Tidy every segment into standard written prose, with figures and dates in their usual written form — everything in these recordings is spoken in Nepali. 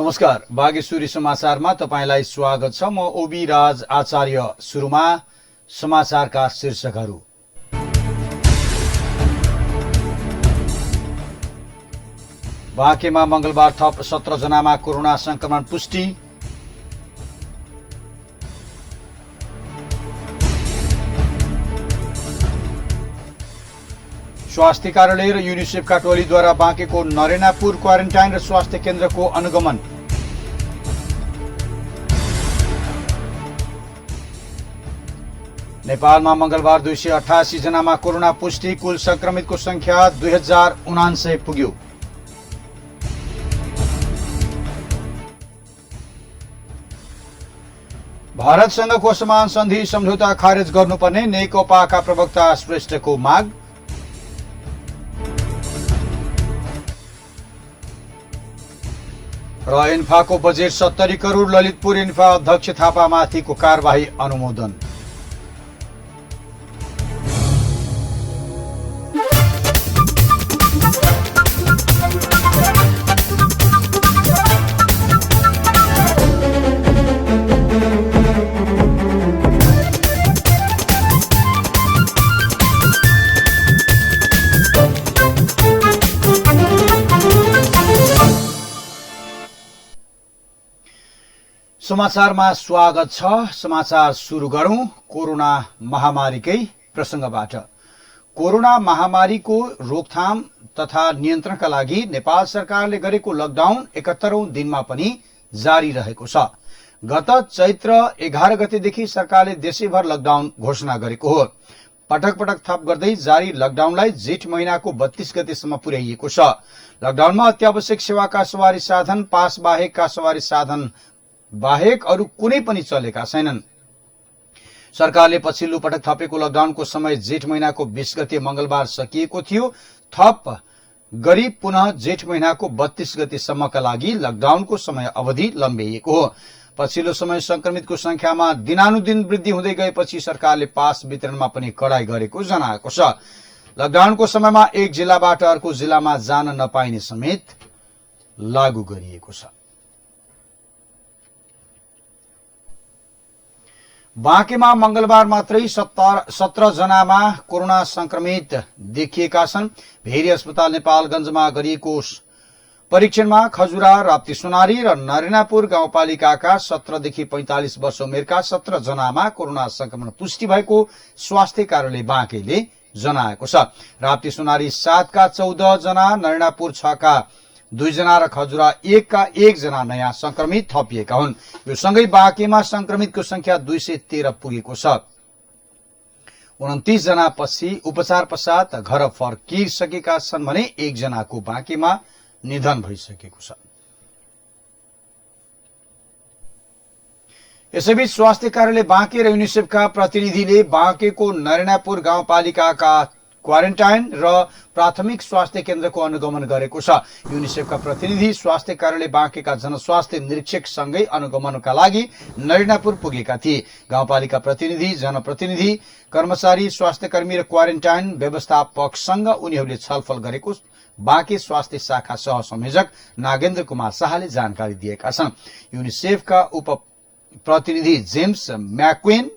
नमस्कार, बागेश्वरी समाचारमा तपाईंलाई स्वागत छ। म ओबी राज आचार्य। सुरुमा समाचारका शीर्षकहरू। बाँकेमा मंगलबार थप 17 जनामा कोरोना संक्रमण पुष्टि। स्वास्थ्य कार्यालय र युनिसेफका टोलीद्वारा बाँकेको नरेनापुर क्वारेन्टाइन र स्वास्थ्य केन्द्रको अनुगमन। नेपालमा मंगलबार 288 जनामा कोरोना पुष्टि। कुल संक्रमितको संख्या 2079 पुग्यो। भारतसँगको समान सन्धि सम्झौता खारेज गर्नुपर्ने नेकपाका प्रवक्ता श्रेष्ठको माग। र इन्फाको बजेट 70 करोड़। ललितपुर इन्फा अध्यक्ष थापामाथिको कार्यवाही अनुमोदन। समाचारमा स्वागत छ। समाचार सुरु गरौं कोरोना महामारीकै प्रसंगबाट। कोरोना महामारीको रोकथाम तथा नियन्त्रणका लागि नेपाल सरकारले गरेको लकडाउन 71औं दिनमा पनि जारी रहेको छ। गत चैत्र 11 गतेदेखि सरकारले देशैभर लकडाउन घोषणा गरेको हो। पटक पटक थप गर्दै जारी लकडाउनलाई जेठ महिनाको 32 गतेसम्म पुर्याइएको छ। लकडाउनमा अत्यावश्यक सेवाका सवारी साधन, पास बाहेकका सवारी साधन बाहेक अरू कुनै पनि चलेका छैनन्। सरकारले पछिल्लो पटक थपेको लकडाउनको समय जेठ महिनाको 20 गते मंगलबार सकिएको थियो। थप गरी पुनः जेठ महिनाको 32 गतेसम्मका लागि लकडाउनको समय अवधि लम्ब्याइएको हो। पछिल्लो समय संक्रमितको संख्यामा दिनानुदिन वृद्धि हुँदै गएपछि सरकारले पास वितरणमा पनि कडाई गरेको जनाएको छ। लकडाउनको समयमा एक जिल्लाबाट अर्को जिल्लामा जान नपाइने समेत लागू गरिएको छ। बाँकेमा मंगलबार मात्रै 17 जनामा कोरोना संक्रमित देखिएका छन्। भेरी अस्पताल नेपालगञ्जमा गरिएको परीक्षणमा खजुरा, राप्ती सुनारी र नरेनापुर गाउँपालिकाका 17 देखि 45 वर्ष उमेरका 17 जनामा कोरोना संक्रमण पुष्टि भएको स्वास्थ्य कार्यालय बाँकेले जनाएको छ। राप्ती सुनारी 7 का 14 जना, नरेनापुर 6 का 2 जना र खजुरा 1 का 1 जना नयाँ संक्रमित थपिएका हुन्। यो सँगै बाँकेमा संक्रमितको संख्या 213 पुगेको छ। 29 जना पछि उपचार पश्चात घर फर्किसकेका छन् भने 1 जनाको बाँकेमा निधन भइसकेको छ। यसैबीच स्वास्थ्य कार्यालय बाँके र युनिसेफका प्रतिनिधिले बाँकेको नरेनापुर गाउँपालिकाका क्वारेन्टाइन र प्राथमिक स्वास्थ्य केन्द्रको अनुगमन गरेको छ। युनिसेफका प्रतिनिधि स्वास्थ्य कार्यालय बाँकेका जनस्वास्थ्य निरीक्षकसँगै अनुगमनका लागि नरेनापुर पुगेका थिए। गाउँपालिका प्रतिनिधि, जनप्रतिनिधि, कर्मचारी, स्वास्थ्यकर्मी र क्वारेन्टाइन व्यवस्थापकसँग उनीहरूले छलफल गरेको बाँके स्वास्थ्य शाखा सह संयोजक नागेन्द्र कुमार शाहले जानकारी दिएका छन्। युनिसेफका उप प्रतिनिधि जेम्स म्याक्वेन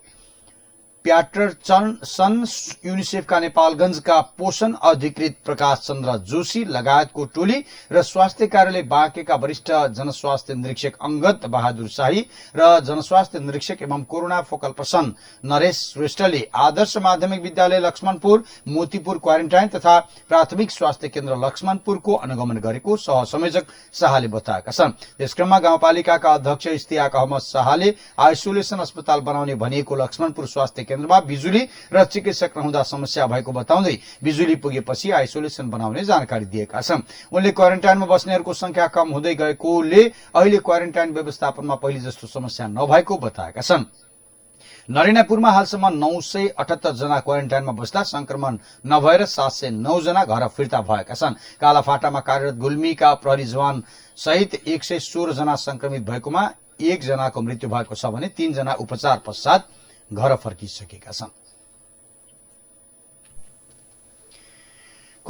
प्याटरसन, युनिसेफका नेपालगञ्जका पोषण अधिकृत प्रकाश चन्द्र जोशी लगायतको टोली र स्वास्थ्य कार्यालय बाँकेका वरिष्ठ जनस्वास्थ्य निरीक्षक अंगद बहादुर शाही र जनस्वास्थ्य निरीक्षक एवं कोरोना फोकल पर्सन नरेश श्रेष्ठले आदर्श माध्यमिक विद्यालय लक्ष्मणपुर, मोतीपुर क्वारेन्टाइन तथा प्राथमिक स्वास्थ्य केन्द्र लक्ष्मणपुरको अनुगमन गरेको सह संयोजक शाहले बताएका छन्। यसक्रममा गाउँपालिकाका अध्यक्ष इस्तियाक अहमद शाहले आइसोलेसन अस्पताल बनाउने भनिएको लक्ष्मणपुर स्वास्थ्य केन्द्रमा बिजुली र चिकित्सक नहुँदा समस्या भएको बताउँदै बिजुली पुगेपछि आइसोलेसन बनाउने जानकारी दिएका छन्। उनले क्वारेन्टाइनमा बस्नेहरूको संख्या कम हुँदै गएकोले अहिले क्वारेन्टाइन व्यवस्थापनमा पहिले जस्तो समस्या नभएको बताएका छन्। नरेनापुरमा हालसम्म 978 जना क्वारेन्टाइनमा बस्दा संक्रमण नभएर 709 जना घर फिर्ता भएका छन्। कालाफाटामा कार्यरत गुल्मीका प्रहरी जवान सहित 116 जना संक्रमित भएकोमा 1 जनाको मृत्यु भएको छ भने 3 जना उपचार पश्चात घर फर्किसकेका छन्।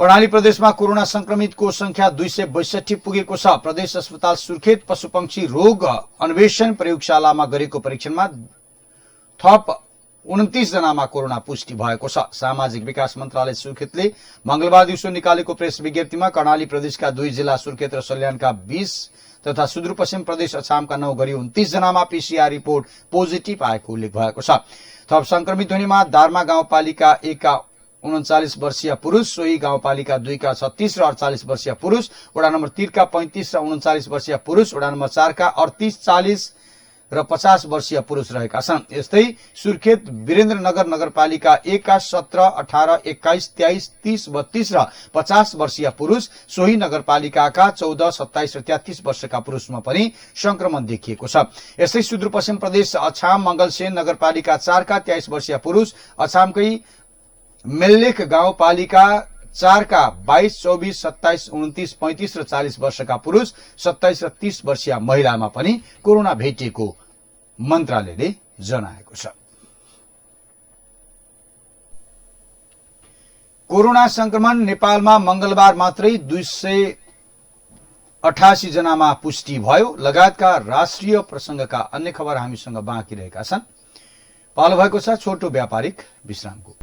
कर्णाली प्रदेशमा कोरोना संक्रमितको संख्या 262 पुगेको छ। प्रदेश अस्पताल सुर्खेत पशुपक्षी रोग अन्वेषण प्रयोगशालामा गरेको परीक्षणमा थप 29 जनामा कोरोना पुष्टि भएको छ। सामाजिक विकास मन्त्रालय सुर्खेतले मंगलबार दिउँसो निकालेको प्रेस विज्ञप्तिमा कर्णाली प्रदेशका 2 जिल्ला सुर्खेत र सल्यानका 20 तथा सुदूरपश्चिम प्रदेश अछामका 9 गरी 29 जनामा पीसीआर रिपोर्ट पोजिटिभ आएको उल्लेख भएको छ। थप संक्रमित हुनेमा दार्मा गाउँपालिका 1 का 39 वर्षीय पुरुष, सोही गाउँपालिका 2 का 36 र 48 वर्षीय पुरुष, वडा नम्बर 3 का 35 र 39 वर्षीय पुरुष, वडा नम्बर 4 का 38, 40 र 50 वर्षीय पुरुष रहेका छन्। यस्तै सुर्खेत वीरेन्द्रनगर नगरपालिका 1 का 17, 18, 21, 23, 30, 32 र 50 वर्षीय पुरुष, सोही नगरपालिकाका 14, 27 र 33 वर्षका पुरुषमा पनि संक्रमण देखिएको छ। यस्तै सुदूरपश्चिम प्रदेश अछाम मंगलसेन नगरपालिका 4 का 23 वर्षीय पुरुष, अछामकै मेल्लेख गाउँपालिका 4 का 22, 24, 27, 29, 35 र 40 वर्षका पुरुष, 27 र 30 वर्षीय महिलामा पनि कोरोना भेटिएको मन्त्रालयले जनाएको छ। कोरोना संक्रमण नेपालमा मंगलबार मात्रै 288 जनामा पुष्टि भयो। लगायतका राष्ट्रिय प्रसंगका अन्य खबर हामीसँग बाँकी रहेका छन्। पालो भएको छ छोटो व्यापारिक विश्रामको।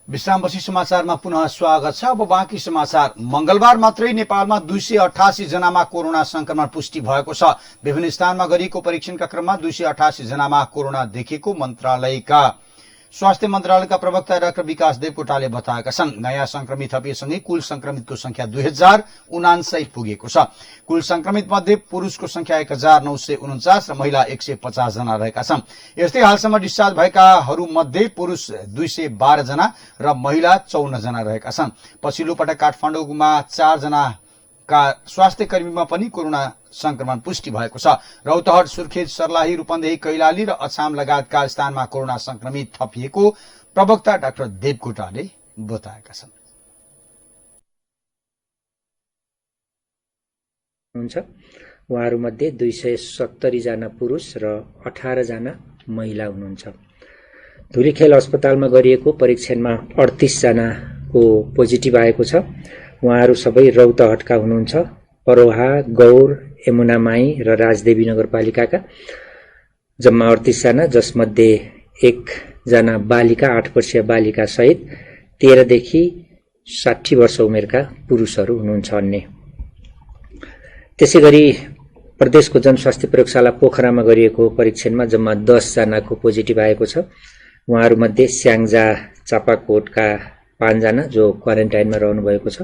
विश्रामपछि समाचारमा पुनः स्वागत छ। अब बाँकी समाचार। मंगलबार मात्रै नेपालमा 288 जनामा कोरोना संक्रमण पुष्टि भएको छ। विभिन्न स्थानमा गरिएको परीक्षणका क्रममा 288 जनामा कोरोना देखिएको स्वास्थ्य मन्त्रालयका प्रवक्ता डाक्टर विकास देवकोटाले बताएका छन्। नयाँ संक्रमित थपिएसँगै कुल संक्रमितको संख्या 2059 पुगेको छ। कुल संक्रमित मध्ये पुरुषको संख्या 1949 र महिला 150 जना रहेका छन्। यस्तै हालसम्म डिस्चार्ज भएकाहरू मध्ये पुरुष 212 जना र महिला 54 जना रहेका छन्। पछिल्लो पटक काठमाडौँमा 4 जना का स्वास्थ्य कर्मीमा पनि कोरोना संक्रमण पुष्टि भएको छ। रौतहट, सुर्खेत, सर्लाही, रूपन्देही, कैलाली र अछाम लगायतका स्थानमा कोरोना संक्रमित थपिएको प्रवक्ता डाक्टर देवकोटाले बताएका छन्। उहाँहरूमध्ये 270 जना पुरुष र 18 जना महिला हुनुहुन्छ। धुलीखेल अस्पतालमा गरिएको परीक्षणमा 38 जनाको पोजिटिभ आएको छ। उहाँहरू सबै रौतहटका हुनुहुन्छ। परोहा, गौर, यमुनामाई र राजदेवी नगरपालिकाका जम्मा 38 जना, जसमध्ये 1 जना बालिका, 8 वर्षीय बालिका सहित 13 देखि 60 वर्ष उमेरका पुरुषहरू हुनुहुन्छ। अन्य त्यसैगरी प्रदेशको जनस्वास्थ्य प्रयोगशाला पोखरामा गरिएको परीक्षणमा जम्मा 10 जनाको पोजिटिभ आएको छ। उहाँहरूमध्ये स्याङ्जा चापाकोटका 5 जना जो क्वारेन्टाइनमा रहनु भएको छ।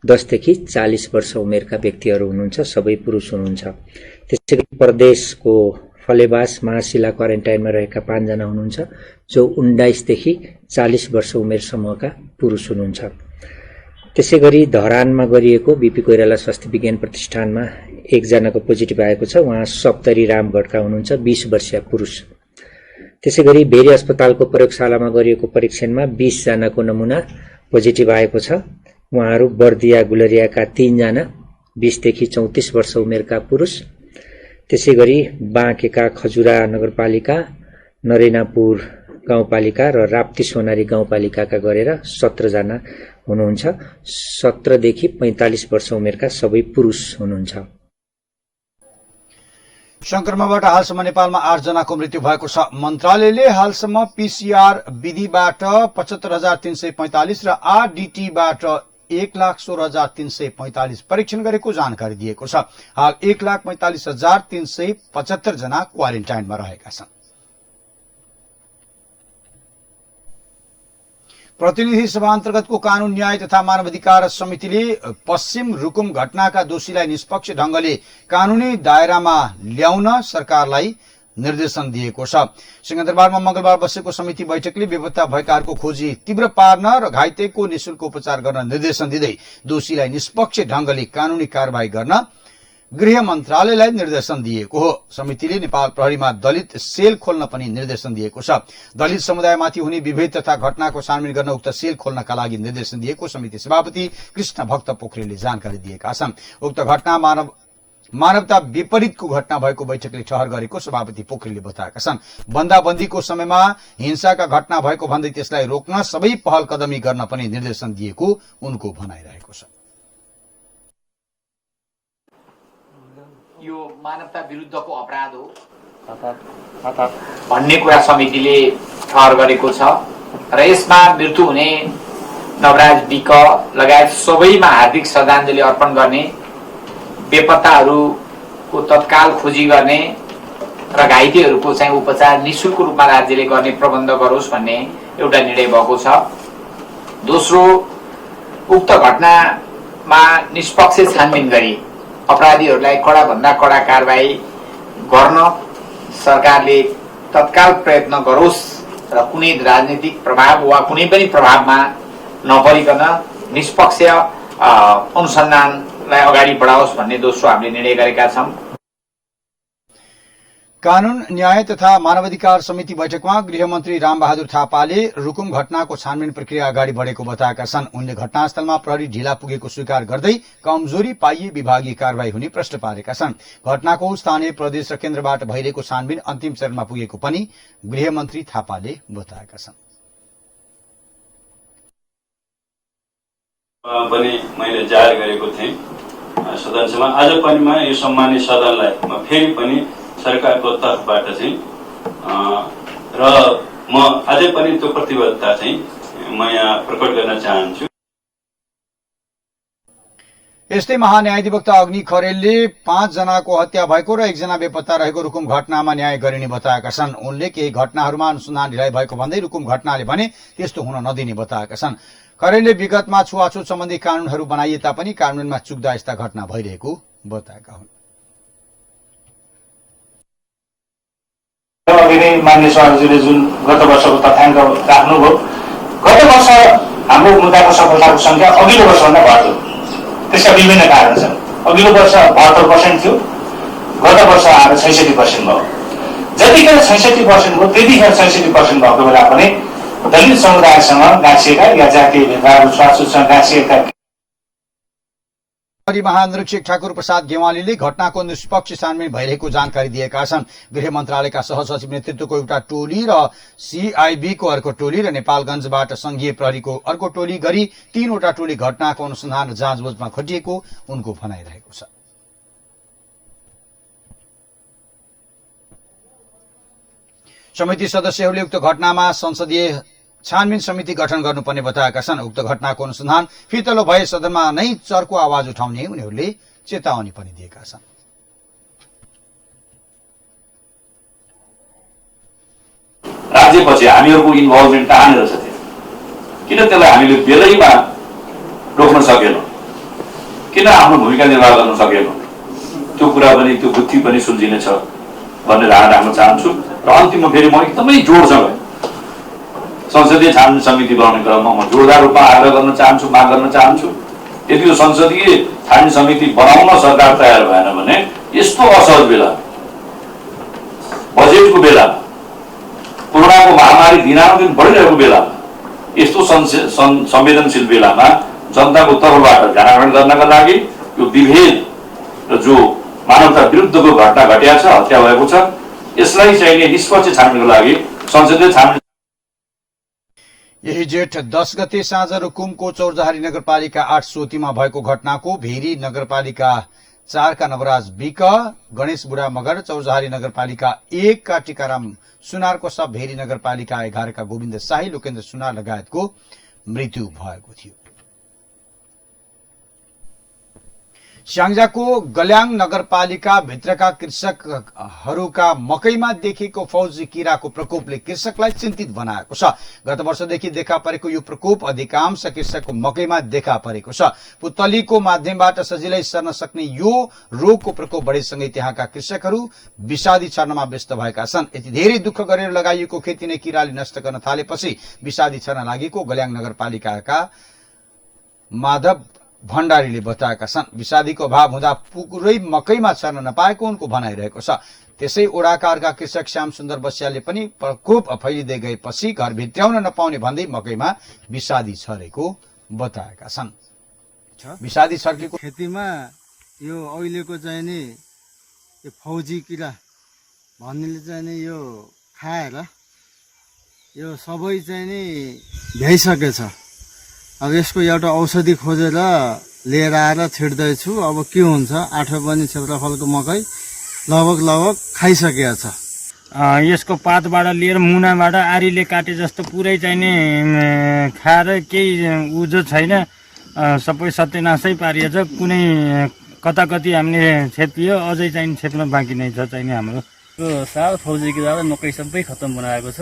10 देखि 40 वर्ष उमेरका व्यक्तिहरू हुनुहुन्छ, सबै पुरुष हुनुहुन्छ। त्यसैगरी प्रदेशको फलेवास महाशिला क्वारेन्टाइनमा रहेका 5 जना हुनुहुन्छ, जो 19 देखि 40 वर्ष उमेर समूहका पुरुष हुनुहुन्छ। त्यसैगरी धरानमा गरिएको बीपी कोइराला स्वास्थ्य विज्ञान प्रतिष्ठानमा 1 जनाको पोजिटिभ आएको छ। उहाँ सप्तरी रामगढका हुनुहुन्छ, 20 वर्षीय पुरुष। त्यसैगरी भेरी अस्पतालको प्रयोगशालामा गरिएको परीक्षणमा 20 जनाको नमुना पोजिटिभ आएको छ। उहाँहरू बर्दिया गुलरियाका 3 जना, 20 देखि 34 वर्ष उमेरका पुरुष। त्यसैगरी बाँकेका खजुरा नगरपालिका, नरेनापुर गाउँपालिका र राप्ती सोनारी गाउँपालिकाका गरेर 17 जना हुनुहुन्छ। 17 देखि 45 वर्ष उमेरका सबै पुरुष हुनुहुन्छ। संक्रमणबाट हालसम्म नेपालमा 8 जनाको मृत्यु भएको छ। मन्त्रालयले हालसम्म पीसीआर विधिबाट 75,345 र आरडीटीबाट 1,16,345 परीक्षण गरेको जानकारी दिएको छ। हाल 1,45,375 जना क्वारेन्टाइनमा रहेका छन्। प्रतिनिधि सभा अन्तर्गतको कानून, न्याय तथा मानवाधिकार समितिले पश्चिम रुकुम घटनाका दोषीलाई निष्पक्ष ढंगले कानूनी दायरामा ल्याउन सरकारलाई निर्देशन दिएको छ। सिंहदरबारमा मंगलबार बसेको समिति बैठकले बेपत्ता भएकाहरूको खोजी तीव्र पार्न र घाइतेको निशुल्क उपचार गर्न निर्देशन दिँदै दोषीलाई निष्पक्ष ढंगले कानूनी कार्यवाही गर्न गृह मन्त्रालयलाई निर्देशन दिएको हो। समितिले नेपाल प्रहरीमा दलित सेल खोल्न पनि निर्देशन दिएको छ। दलित समुदायमाथि हुने विभेद तथा घटनाको छानबिन गर्न उक्त सेल खोल्नका लागि निर्देशन दिएको समिति सभापति कृष्ण भक्त पोखरेलले जानकारी दिएका छन्। उक्त घटना मानवता विपरीतको घटना भएको बैठकले ठहर गरेको सभापति पोखरेलले बताएका छन्। बन्दाबन्दीको समयमा हिंसाका घटना भएको भन्दै त्यसलाई रोक्न सबै पहल कदमी गर्न पनि निर्देशन दिएको उनको भनाइरहेको छ। यो मानवता विरुद्धको अपराध हो भन्ने कुरा समितिले ठहर गरेको छ र यसमा मृत्यु हुने नवराज विक लगायत सबैमा हार्दिक श्रद्धाञ्जली अर्पण गर्ने, बेपत्ताहरूको तत्काल खोजी गर्ने र घाइतेहरूको चाहिँ उपचार निशुल्क रूपमा राज्यले गर्ने प्रबन्ध गरोस् भन्ने एउटा निर्णय भएको छ। दोस्रो, उक्त घटनामा निष्पक्ष छानबिन गरी अपराधीहरूलाई कडा भन्दा कडा कारबाही गर्न सरकारले तत्काल प्रयत्न गरोस् र कुनै राजनीतिक प्रभाव वा कुनै पनि प्रभावमा नपरिकन निष्पक्ष अनुसन्धानलाई अगाडि बढाओस् भन्ने दोस्रो हामीले निर्णय गरेका छौं। कानून न्याय तथा मानवाधिकार समिति बैठकमा गृहमन्त्री रामबहादुर थापाले रुकुम घटनाको छानबिन प्रक्रिया अगाडि बढेको बताएका छन्। उनले घटनास्थलमा प्रहरी ढिला पुगेको स्वीकार गर्दै कमजोरी पाइए विभागीय कारबाही हुने प्रश्न पारेका छन्। घटनाको स्थानीय प्रदेश र केन्द्रबाट भइरहेको छानबिन अन्तिम चरणमा पुगेको पनि गृहमन्त्री थापाले बताएका छन्। पनि मैले जाहेर गरेको थिएँ सदनमा। आज पनि म यो सम्मानित सदनलाई म फेरि पनि सरकारको तर्फबाट चाहिँ र म अझै पनि त्यो प्रतिबद्धता चाहिँ म यहाँ प्रकट गर्न चाहन्छु। यस्तै महान्यायाधिवक्ता अग्नि खरेलले 5 जनाको हत्या भएको र 1 जना बेपत्ता रहेको रुकुम घटनामा न्याय गरिने बताएका छन्। उनले केही घटनाहरूमा अनुसन्धान ढिलाइ भएको भन्दै रुकुम घटनाले भने त्यस्तो हुन नदिने बताएका छन्। खरेलले विगतमा छुवाछुत सम्बन्धी कानूनहरू बनाइए तापनि कानूनमा चुक्दा यस्ता घटना भइरहेको बताएका हुन्। मान्य सभापतिले जुन गत वर्षको तथ्याङ्क राख्नुभयो, गत वर्ष हाम्रो मुद्दाको सफलताको संख्या अघिल्लो वर्षभन्दा बढ्यो। त्यसका विभिन्न कारण छन्। अघिल्लो वर्ष 72% थियो, गत वर्ष आएर 66% भयो। जतिखेर 66% भयो त्यतिखेर 66% भएको बेला पनि दलित समुदायसँग गाँसिएका या जातीय भेदभाव छुवाछुतसँग गाँसिएका महानिरीक्षक ठाकुर प्रसाद गेवालीले घटनाको निष्पक्ष छानबिन भइरहेको जानकारी दिएका छन्। गृह मन्त्रालयका सहसचिव नेतृत्वको एउटा टोली र सीआईबीको अर्को टोली र नेपालगञ्जबाट संघीय प्रहरीको अर्को टोली गरी 3 वटा टोली घटनाको अनुसन्धान र जाँचबुझमा खटिएको उनको भनाइरहेको छ। समिति सदस्यहरूले उक्त घटनामा संसदीय छानबिन समिति गठन गर्नुपर्ने बताएका छन्। उक्त घटनाको अनुसन्धान फितलो भए सदनमा नै चर्को आवाज उठाउने उनीहरूले चेतावनी पनि दिएका छन्। राज्यपछि हामीहरूको इन्भल्भमेन्ट कहाँनिर छ? किन त्यसलाई हामीले बेलैमा रोक्न सकेनौँ? किन आफ्नो भूमिका निर्वाह गर्न सकेनौँ? त्यो कुरा पनि त्यो बुद्धि पनि सुल्झिनेछ भन्ने धारणा राख्न चाहन्छु। र अन्तिममा फेरि म एकदमै जोडसँग संसदीय छानबिन समिति बनाउने क्रममा म जोरदार रूपमा आग्रह गर्न चाहन्छु, माग गर्न चाहन्छु। यदि यो संसदीय छानबिन समिति बनाउन सरकार तयार भएन भने यस्तो असहज बेला, बजेटको बेला, कोरोनाको महामारी दिनानुदिन बढिरहेको बेला, यस्तो संवेदनशील बेलामा जनताको तर्फबाट ध्यानाकर्षण गर्नका लागि यो विभेद र जो मानवता विरुद्धको घटना घटेको छ, हत्या भएको छ, यसलाई चाहिने निष्पक्ष छानबिनको लागि संसदीय छानबिन। यही जेठ 10 गते साँझ रुकुमको चौरजहारी नगरपालिका 8 सोतीमा भएको घटनाको भेरी नगरपालिका 4 का नवराज विक, गणेश बुढा मगर, चौरजहारी नगरपालिका 1 का टीकाराम सुनारको सब, भेरी नगरपालिका 11 का गोविन्द शाही, लोकेन्द्र सुनार लगायतको मृत्यु भएको थियो। स्याङ्जाको गल्याङ नगरपालिका भित्रका कृषकहरूका मकैमा देखेको फौजी किराको प्रकोपले कृषकलाई चिन्तित बनाएको छ। गत वर्षदेखि देखा परेको यो प्रकोप अधिकांश कृषकको मकैमा देखा परेको छ। पुतलीको माध्यमबाट सजिलै सर्न सक्ने यो रोगको प्रकोप बढेसँगै त्यहाँका कृषकहरू विषादी छर्नमा व्यस्त भएका छन्। यति धेरै दुःख गरेर लगाइएको खेती नै किराले नष्ट गर्न थालेपछि विषादी छर्न लागेको गल्याङ नगरपालिकाका माधव भण्डारीले बताएका छन्। विषादीको अभाव हुँदा पुरै मकैमा छर्न नपाएको उनको भनाइरहेको छ। त्यसै ओडाका अर्का कृषक श्याम सुन्दर बस्यालले पनि प्रकोप फैलिँदै गएपछि घर भित्र्याउन नपाउने भन्दै मकैमा विषादी छरेको बताएका छन्। विषादी छर्केको खेतीमा यो अहिलेको चाहिँ नि यो फौजी किरा भन्नेले चाहिँ नि यो खाएर यो सबै चाहिँ नि भ्याइसकेछ। अब यसको एउटा औषधि खोजेर लिएर आएर छिट्दैछु। अब के हुन्छ, 8 बनी क्षेत्रफलको मकै लगभग खाइसकेको छ। यसको पातबाट लिएर मुनाबाट आरीले काटे जस्तो पुरै चाहिँ नि खाएर केही उजो छैन, सबै सत्यनाशै पारिएछ। कुनै कता कति हामीले छेपियो, अझै चाहिँ छेप्न बाँकी नै छ चाहिँ हाम्रो। यो साल फौजी किरा मकै सबै खत्तम बनाएको छ।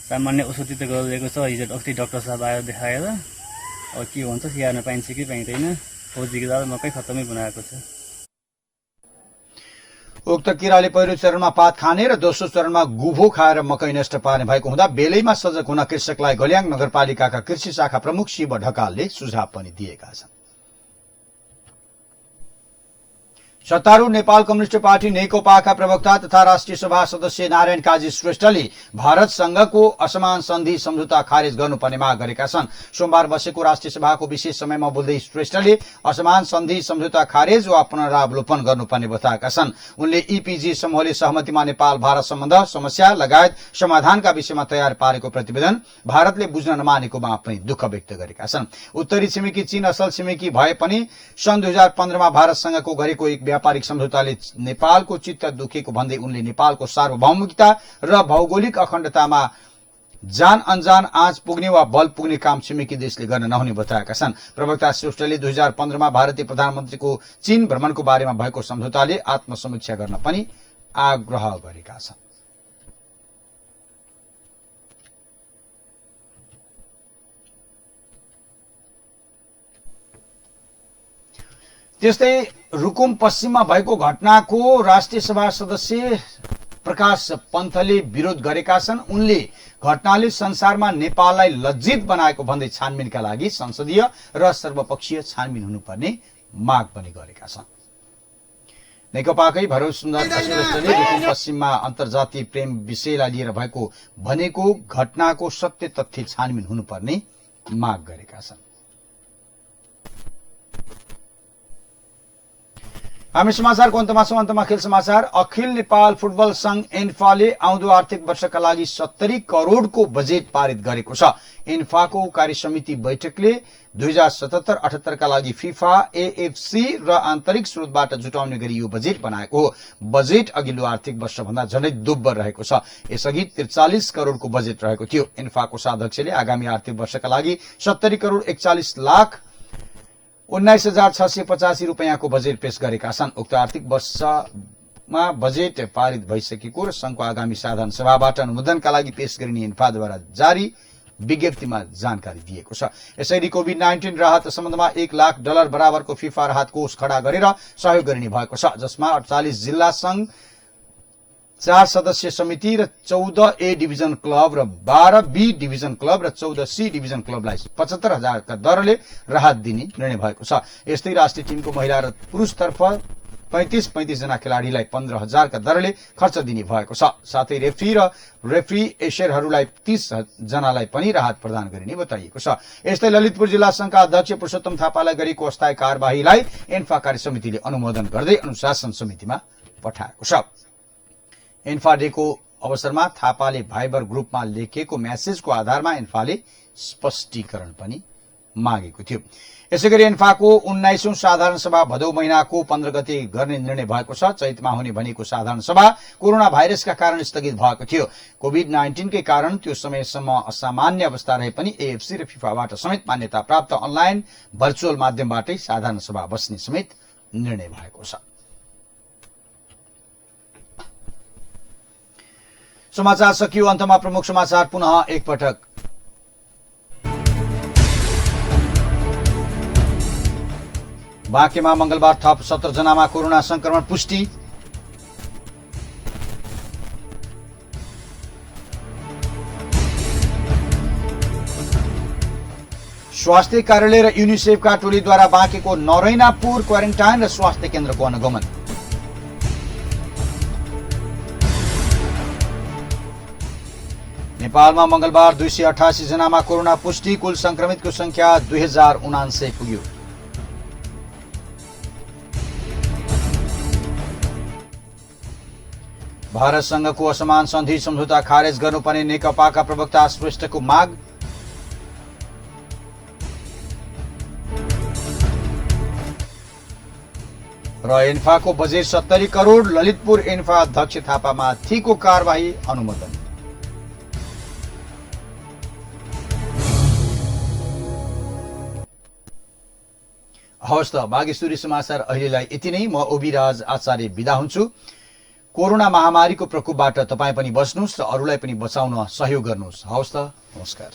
सामान्य औषधि त गरिदिएको छ, हिजो अस्ति डाक्टर साहब आएर देखाएर। अब के हुन्छ, स्याहार्न पाइन्छ कि पाइँदैन। फौजी किरा मकै खत्तमै बनाएको छ। उक्त किराले पहिलो चरणमा पात खाने र दोस्रो चरणमा गुभो खाएर मकै नष्ट पार्ने भएको हुँदा बेलैमा सजग हुन कृषकलाई गल्याङ नगरपालिकाका कृषि शाखा प्रमुख शिव ढकालले सुझाव पनि दिएका छन्। सत्तारूढ़ नेपाल कम्युनिस्ट पार्टी नेकपाका प्रवक्ता तथा राष्ट्रिय सभा सदस्य नारायण काजी श्रेष्ठले भारतसँगको असमान सन्धि सम्झौता खारेज गर्नुपर्ने माग गरेका छन्। सोमबार बसेको राष्ट्रिय सभाको विशेष समयमा बोल्दै श्रेष्ठले असमान सन्धि सम्झौता खारेज वा पुनरावलोकन गर्नुपर्ने बताएका छन्। उनले ईपीजी समूहले सहमतिमा नेपाल भारत सम्बन्ध समस्या लगायत समाधानका विषयमा तयार पारेको प्रतिवेदन भारतले बुझ्न नमानेकोमा पनि दुःख व्यक्त गरेका छन्। उत्तरी छिमेकी चीन असल छिमेकी भए पनि सन् 2015 मा भारतसँगको गरेको एक व्यापारिक सम्झौताले नेपालको चित्त दुखेको भन्दै उनले नेपालको सार्वभौमिकता र भौगोलिक अखण्डतामा जान अनजान आँच पुग्ने वा बल पुग्ने काम छिमेकी देशले गर्न नहुने बताएका छन्। प्रवक्ता श्रेष्ठले 2015 मा भारतीय प्रधानमन्त्रीको चीन भ्रमणको बारेमा भएको सम्झौताले आत्मसमीक्षा गर्न पनि आग्रह गरेका छन्। त्यस्तै रुकुम पश्चिममा भएको घटनाको राष्ट्रिय सभा सदस्य प्रकाश पन्थले विरोध गरेका छन्। उनले घटनाले संसारमा नेपाललाई लज्जित बनाएको भन्दै छानबिनका लागि संसदीय र सर्वपक्षीय छानबिन हुनुपर्ने माग पनि गरेका छन्। नेकपाकै भरत सुन्दर श्रेष्ठले रुकुम पश्चिममा अन्तर्जातीय प्रेम विषयलाई लिएर भएको भनेको घटनाको सत्य तथ्य छानबिन हुनुपर्ने माग गरेका छन्। हामी समाचारको अन्तमा छौं। अन्तमा खेल समाचार। अखिल नेपाल फुटबल संघ एन्फाले आउँदो आर्थिक वर्षका लागि 70 करोडको बजेट पारित गरेको छ। एन्फाको कार्यसमिति बैठकले 2077-78 का लागि फिफा, एएफसी र आन्तरिक स्रोतबाट जुटाउने गरी यो बजेट बनाएको हो। बजेट अघिल्लो आर्थिक वर्षभन्दा झनै दोब्बर रहेको छ। यसअघि 43 करोडको बजेट रहेको थियो। एन्फाको अध्यक्षले आगामी आर्थिक वर्षका लागि 70 करोड 41 लाख 19,685 रुपियाँको बजेट पेश गरेका छन्। उक्त आर्थिक वर्षमा बजेट पारित भइसकेको र संघको आगामी साधारण सभाबाट अनुमोदनका लागि पेश गरिने इन्फाद्वारा जारी विज्ञप्तिमा जानकारी दिएको छ। यसैले कोभिड-19 राहत सम्बन्धमा $1 लाख बराबरको फिफा राहत कोष खडा गरेर सहयोग गरिने भएको छ, जसमा 48 जिल्ला संघ, 4 सदस्य समिति र 14 ए डिभिजन क्लब र 12 बी डिभिजन क्लब र 14 सी डिभिजन क्लबलाई 75,000 का दरले राहत दिने निर्णय भएको छ। यस्तै राष्ट्रिय टिमको महिला र पुरुषतर्फ 35 जना खेलाडीलाई 15,000 का दरले खर्च दिने भएको छ। साथै रेफ्री एसरहरूलाई 30 जनालाई पनि राहत प्रदान गरिने बताइएको छ। यस्तै ललितपुर जिल्ला संघका अध्यक्ष पुरुषोत्तम थापालाई गरेको अस्थायी कार्यवाहीलाई एन्फा कार्य समितिले अनुमोदन गर्दै अनुशासन समितिमा पठाएको छ। एन्फा डेको अवसरमा थापाले भाइबर ग्रुपमा लेखेको म्यासेजको आधारमा एन्फाले स्पष्टीकरण पनि मागेको थियो। यसैगरी एन्फाको 19औं साधारण सभा भदौ महिनाको 15 गते गर्ने निर्णय भएको छ। चैतमा हुने भनेको साधारण सभा कोरोना भाइरसका कारण स्थगित भएको थियो। कोभिड-19 कै कारण त्यो समयसम्म असामान्य अवस्था रहे पनि एएफसी र फिफाबाट समेत मान्यता प्राप्त अनलाइन भर्चुअल माध्यमबाटै साधारण सभा बस्ने समेत निर्णय भएको छ। समाचार सकियो। अन्तमा प्रमुख समाचार पुनः एकपटक। बाँकेमा मंगलबार थप 17 जनामा कोरोना संक्रमण पुष्टि। स्वास्थ्य कार्यालय र युनिसेफका टोलीद्वारा बाँकेको नरैनापुर क्वारेन्टाइन र स्वास्थ्य केन्द्रको अनुगमन। नेपालमा मंगलबार 288 जनामा कोरोना पुष्टि, कुल संक्रमितको संख्या 2079 पुग्यो। भारतसँगको असमान सन्धि सम्झौता खारेज गर्नुपर्ने नेकपाका प्रवक्ता श्रेष्ठको माग। र एन्फाको बजेट 70 करोड, ललितपुर एन्फा अध्यक्ष थापामाथिको कारबाही अनुमोदन। हवस् त बागेश्वरी समाचार अहिलेलाई यति नै। म ओबिराज आचार्य बिदा हुन्छु। कोरोना महामारीको प्रकोपबाट तपाईँ पनि बच्नुहोस् र अरूलाई पनि बचाउन सहयोग गर्नुहोस्। हवस् त, नमस्कार।